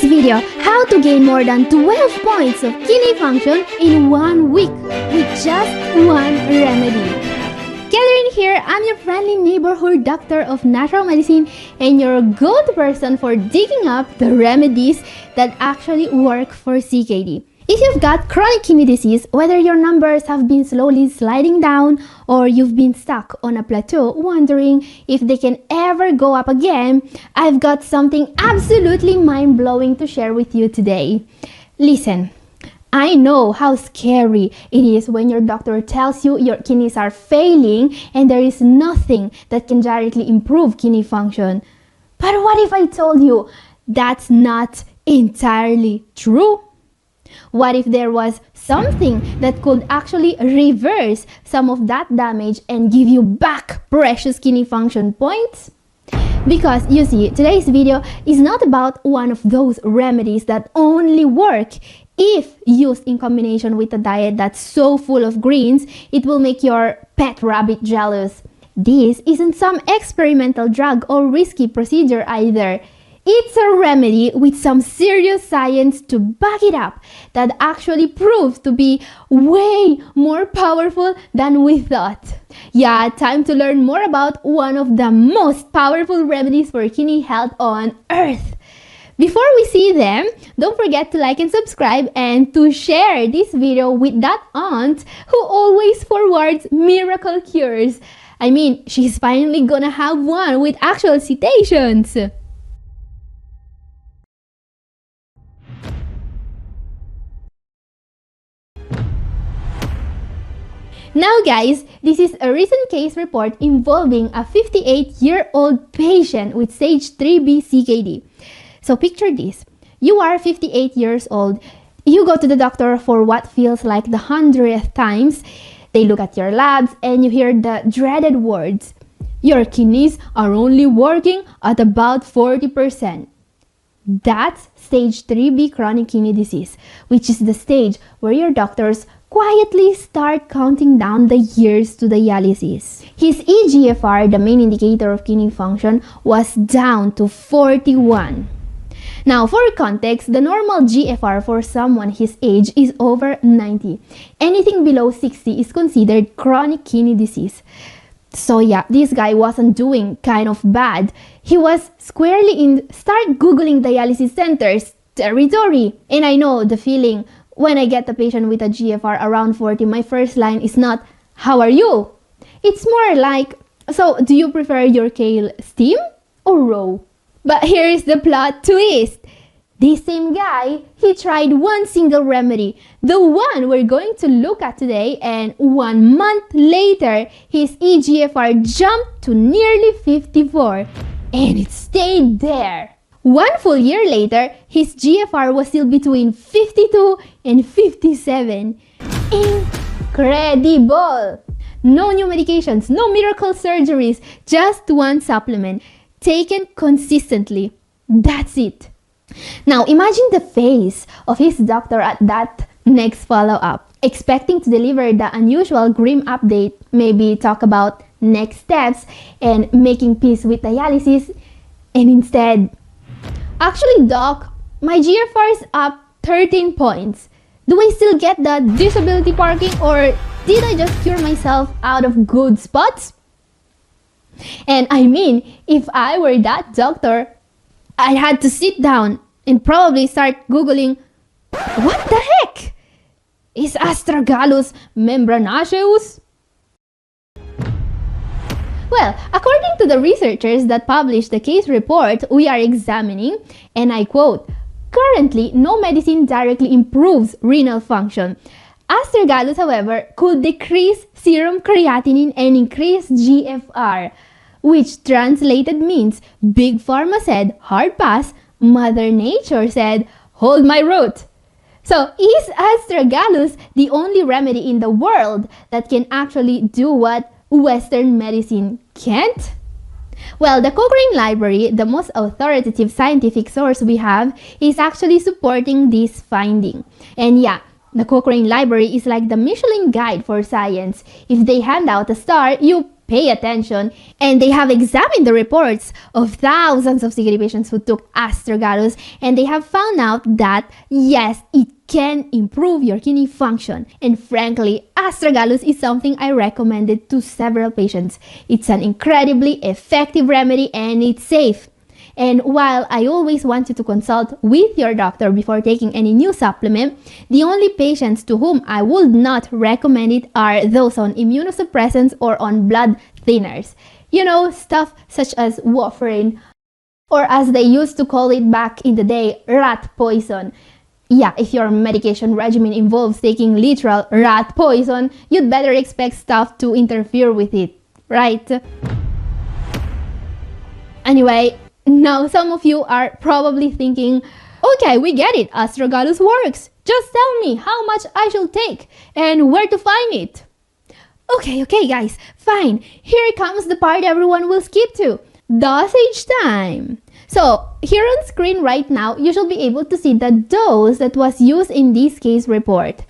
video, how to gain more than 12 points of kidney function in 1 week with just one remedy. Catherine here, I'm your friendly neighborhood doctor of natural medicine and your go-to person for digging up the remedies that actually work for CKD. If you've got chronic kidney disease, whether your numbers have been slowly sliding down or you've been stuck on a plateau wondering if they can ever go up again, I've got something absolutely mind-blowing to share with you today. Listen, I know how scary it is when your doctor tells you your kidneys are failing and there is nothing that can directly improve kidney function. But what if I told you that's not entirely true? What if there was something that could actually reverse some of that damage and give you back precious kidney function points? Because you see, today's video is not about one of those remedies that only work if used in combination with a diet that's so full of greens, it will make your pet rabbit jealous. This isn't some experimental drug or risky procedure either. It's a remedy with some serious science to back it up that actually proves to be way more powerful than we thought. Yeah, time to learn more about one of the most powerful remedies for kidney health on earth. Before we see them, don't forget to like and subscribe and to share this video with that aunt who always forwards miracle cures. I mean, she's finally gonna have one with actual citations. Now guys, this is a recent case report involving a 58-year-old patient with stage 3B CKD. So picture this, you are 58 years old, you go to the doctor for what feels like the 100th times, they look at your labs and you hear the dreaded words, your kidneys are only working at about 40%. That's stage 3B chronic kidney disease, which is the stage where your doctors quietly start counting down the years to dialysis. His eGFR, the main indicator of kidney function, was down to 41. Now, for context, the normal GFR for someone his age is over 90. Anything below 60 is considered chronic kidney disease. So yeah, this guy wasn't doing kind of bad. He was squarely in start Googling dialysis centers territory. And I know the feeling. When I get a patient with a GFR around 40, my first line is not, how are you? It's more like, so do you prefer your kale steam or raw? But here is the plot twist. This same guy, he tried one single remedy, the one we're going to look at today, and 1 month later, his eGFR jumped to nearly 54, and it stayed there. 1 full year later, his GFR was still between 52 and 57. Incredible! No new medications, no miracle surgeries, just one supplement, taken consistently. That's it. Now imagine the face of his doctor at that next follow-up, expecting to deliver the unusual grim update, maybe talk about next steps and making peace with dialysis, and instead, actually, doc, my GFR is up 13 points. Do I still get the disability parking or did I just cure myself out of good spots? And I mean, if I were that doctor, I had to sit down and probably start Googling, what the heck? Is astragalus membranaceus? Well, according to the researchers that published the case report we are examining, and I quote, currently no medicine directly improves renal function. Astragalus, however, could decrease serum creatinine and increase GFR, which translated means Big Pharma said, hard pass, Mother Nature said, hold my root. So is astragalus the only remedy in the world that can actually do what Western medicine can't? Well, the Cochrane Library, the most authoritative scientific source we have, is actually supporting this finding. And yeah, the Cochrane Library is like the Michelin guide for science. If they hand out a star, you pay attention, and they have examined the reports of thousands of CKD patients who took astragalus, and they have found out that yes, it can improve your kidney function. And frankly, astragalus is something I recommended to several patients. It's an incredibly effective remedy and it's safe. And while I always want you to consult with your doctor before taking any new supplement, the only patients to whom I would not recommend it are those on immunosuppressants or on blood thinners. You know, stuff such as warfarin, or as they used to call it back in the day, rat poison. Yeah, if your medication regimen involves taking literal rat poison, you'd better expect stuff to interfere with it, right? Anyway, now some of you are probably thinking, okay, we get it, astragalus works. Just tell me how much I should take and where to find it. Okay guys, fine. Here comes the part everyone will skip to. Dosage time. So here on screen right now, you should be able to see the dose that was used in this case report.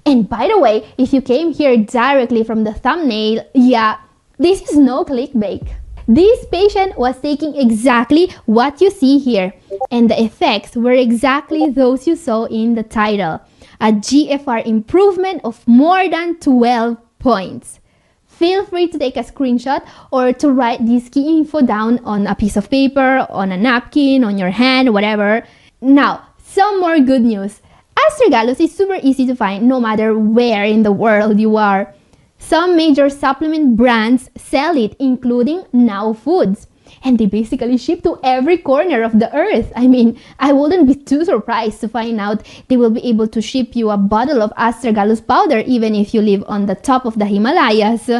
And by the way, if you came here directly from the thumbnail, yeah, this is no clickbait. This patient was taking exactly what you see here, and the effects were exactly those you saw in the title. A GFR improvement of more than 12 points. Feel free to take a screenshot or to write this key info down on a piece of paper, on a napkin, on your hand, whatever. Now, some more good news. Astragalus is super easy to find no matter where in the world you are. Some major supplement brands sell it, including Now Foods. And they basically ship to every corner of the earth. I mean, I wouldn't be too surprised to find out they will be able to ship you a bottle of astragalus powder even if you live on the top of the Himalayas.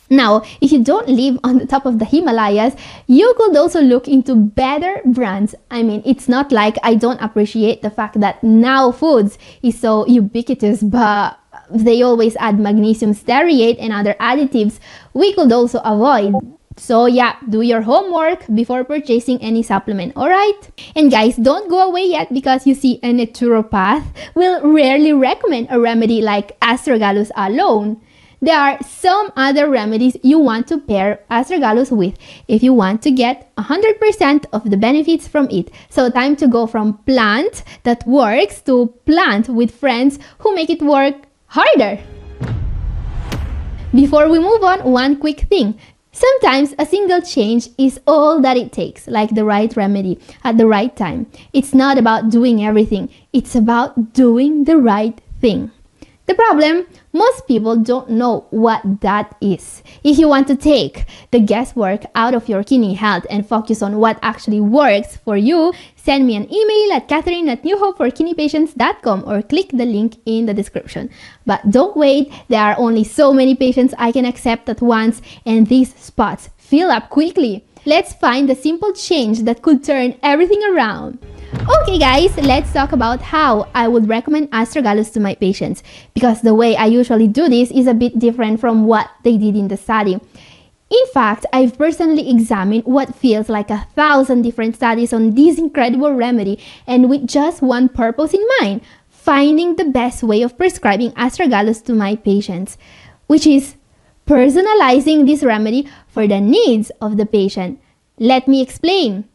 Now, if you don't live on the top of the Himalayas, you could also look into better brands. I mean, it's not like I don't appreciate the fact that Now Foods is so ubiquitous, but they always add magnesium stearate and other additives we could also avoid. So yeah, do your homework before purchasing any supplement, alright? And guys, don't go away yet, because you see, a naturopath will rarely recommend a remedy like astragalus alone. There are some other remedies you want to pair astragalus with if you want to get 100% of the benefits from it. So time to go from plant that works to plant with friends who make it work harder. Before we move on, one quick thing. Sometimes a single change is all that it takes, like the right remedy at the right time. It's not about doing everything, it's about doing the right thing. The problem, most people don't know what that is. If you want to take the guesswork out of your kidney health and focus on what actually works for you, send me an email at catherine@newhopeforkidneypatients.com or click the link in the description. But don't wait, there are only so many patients I can accept at once, and these spots fill up quickly. Let's find the simple change that could turn everything around. Okay guys, let's talk about how I would recommend astragalus to my patients, because the way I usually do this is a bit different from what they did in the study. In fact, I've personally examined what feels like 1,000 different studies on this incredible remedy, and with just one purpose in mind: finding the best way of prescribing astragalus to my patients, which is personalizing this remedy for the needs of the patient. Let me explain.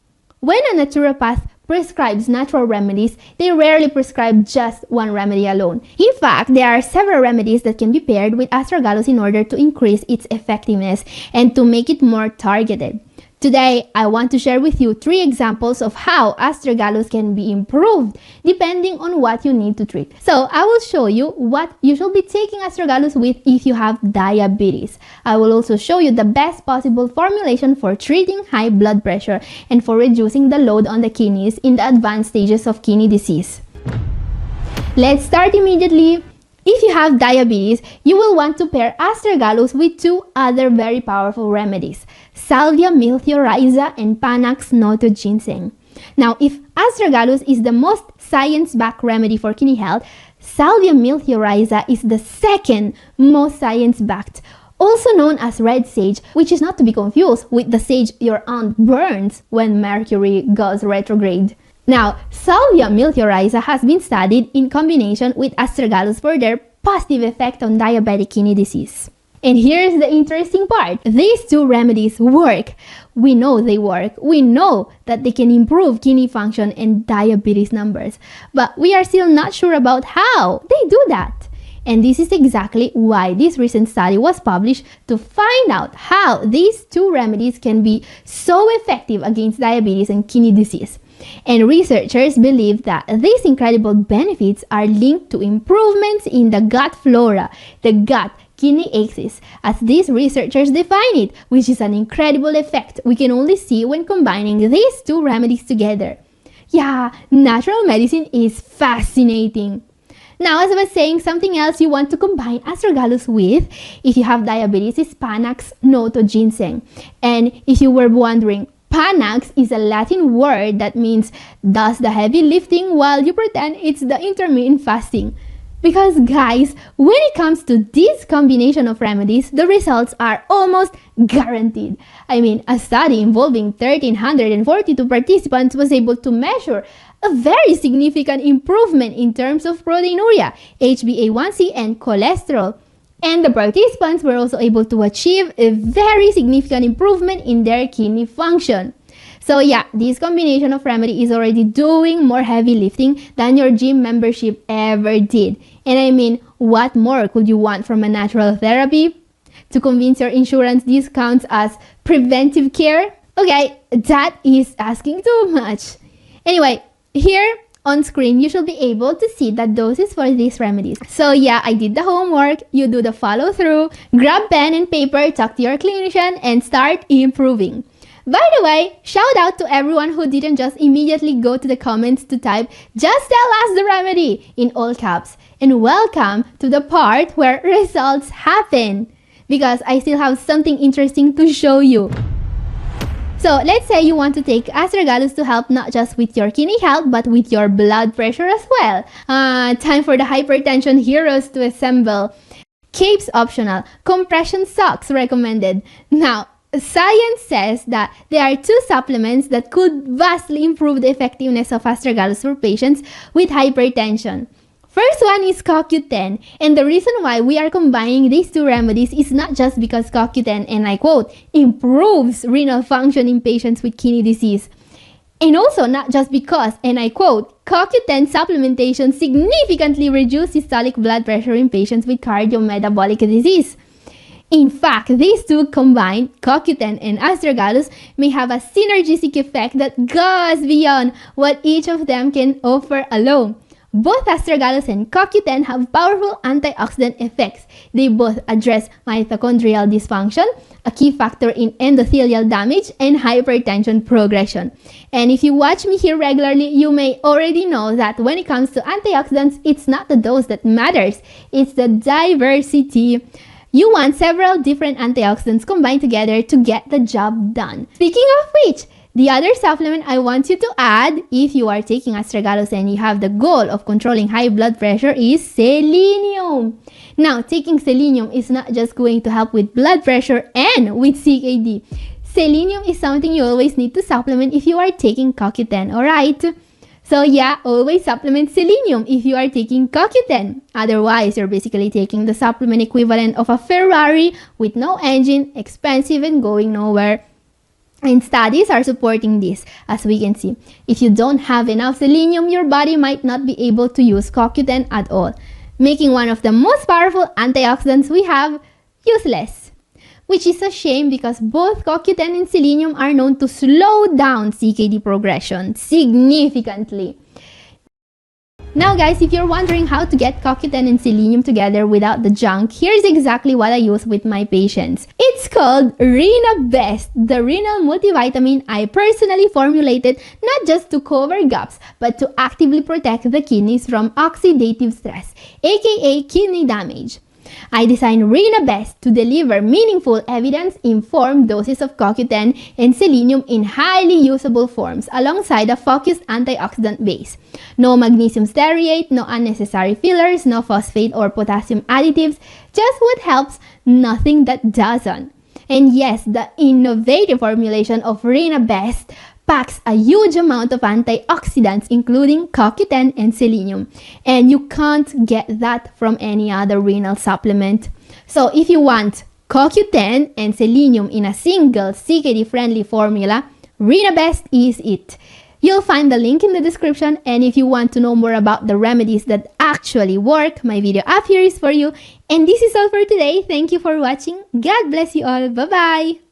When a naturopath prescribes natural remedies, they rarely prescribe just one remedy alone. In fact, there are several remedies that can be paired with astragalus in order to increase its effectiveness and to make it more targeted. Today, I want to share with you 3 examples of how astragalus can be improved depending on what you need to treat. So, I will show you what you should be taking astragalus with if you have diabetes. I will also show you the best possible formulation for treating high blood pressure and for reducing the load on the kidneys in the advanced stages of kidney disease. Let's start immediately. If you have diabetes, you will want to pair astragalus with 2 other very powerful remedies: Salvia meteoriza and Panax noto ginseng. Now, if astragalus is the most science-backed remedy for kidney health, Salvia meteoriza is the second most science-backed, also known as red sage, which is not to be confused with the sage your aunt burns when Mercury goes retrograde. Now, Salvia meteoriza has been studied in combination with astragalus for their positive effect on diabetic kidney disease. And here's the interesting part. These two remedies work. We know they work. We know that they can improve kidney function and diabetes numbers. But we are still not sure about how they do that. And this is exactly why this recent study was published, to find out how these two remedies can be so effective against diabetes and kidney disease. And researchers believe that these incredible benefits are linked to improvements in the gut flora, the gut-kidney axis, as these researchers define it, which is an incredible effect we can only see when combining these two remedies together. Yeah, natural medicine is fascinating. Now, as I was saying, something else you want to combine astragalus with, if you have diabetes, is Panax noto ginseng. And if you were wondering, Panax is a Latin word that means does the heavy lifting while you pretend it's the intermittent fasting. Because guys, when it comes to this combination of remedies, the results are almost guaranteed. I mean, a study involving 1,342 participants was able to measure a very significant improvement in terms of proteinuria, HbA1c, and cholesterol. And the participants were also able to achieve a very significant improvement in their kidney function. So yeah, this combination of remedy is already doing more heavy lifting than your gym membership ever did. And I mean, what more could you want from a natural therapy? To convince your insurance this counts as preventive care? Okay, that is asking too much. Anyway, here on screen, you should be able to see the doses for these remedies. So yeah, I did the homework, you do the follow through, grab pen and paper, talk to your clinician, and start improving. By the way, shout out to everyone who didn't just immediately go to the comments to type, "Just tell us the remedy," in all caps. And welcome to the part where results happen, because I still have something interesting to show you. So let's say you want to take astragalus to help not just with your kidney health, but with your blood pressure as well. Time for the hypertension heroes to assemble. Capes optional, compression socks recommended. Now, science says that there are two supplements that could vastly improve the effectiveness of astragalus for patients with hypertension. First one is CoQ10, and the reason why we are combining these two remedies is not just because CoQ10, and I quote, improves renal function in patients with kidney disease. And also not just because, and I quote, CoQ10 supplementation significantly reduces systolic blood pressure in patients with cardiometabolic disease. In fact, these two combined, CoQ10 and astragalus, may have a synergistic effect that goes beyond what each of them can offer alone. Both astragalus and CoQ10 have powerful antioxidant effects. They both address mitochondrial dysfunction, a key factor in endothelial damage and hypertension progression. And if you watch me here regularly, you may already know that when it comes to antioxidants, it's not the dose that matters, it's the diversity. You want several different antioxidants combined together to get the job done. Speaking of which, the other supplement I want you to add if you are taking astragalus and you have the goal of controlling high blood pressure is selenium. Now, taking selenium is not just going to help with blood pressure and with CKD. Selenium is something you always need to supplement if you are taking CoQ10, alright? So yeah, always supplement selenium if you are taking CoQ10. Otherwise, you're basically taking the supplement equivalent of a Ferrari with no engine, expensive and going nowhere. And studies are supporting this, as we can see. If you don't have enough selenium, your body might not be able to use CoQ10 at all, making one of the most powerful antioxidants we have useless. Which is a shame because both CoQ10 and selenium are known to slow down CKD progression significantly. Now guys, if you're wondering how to get CoQ10 and selenium together without the junk, here's exactly what I use with my patients. It's called Rena Best, the renal multivitamin I personally formulated not just to cover gaps, but to actively protect the kidneys from oxidative stress, aka kidney damage. I designed Rena Best to deliver meaningful evidence-informed doses of CoQ10 and selenium in highly usable forms alongside a focused antioxidant base. No magnesium stearate, no unnecessary fillers, no phosphate or potassium additives, just what helps, nothing that doesn't. And yes, the innovative formulation of Rena Best packs a huge amount of antioxidants including CoQ10 and selenium, and you can't get that from any other renal supplement. So if you want CoQ10 and selenium in a single CKD-friendly formula, RenaBest is it. You'll find the link in the description, and if you want to know more about the remedies that actually work, my video up here is for you. And this is all for today. Thank you for watching. God bless you all. Bye-bye.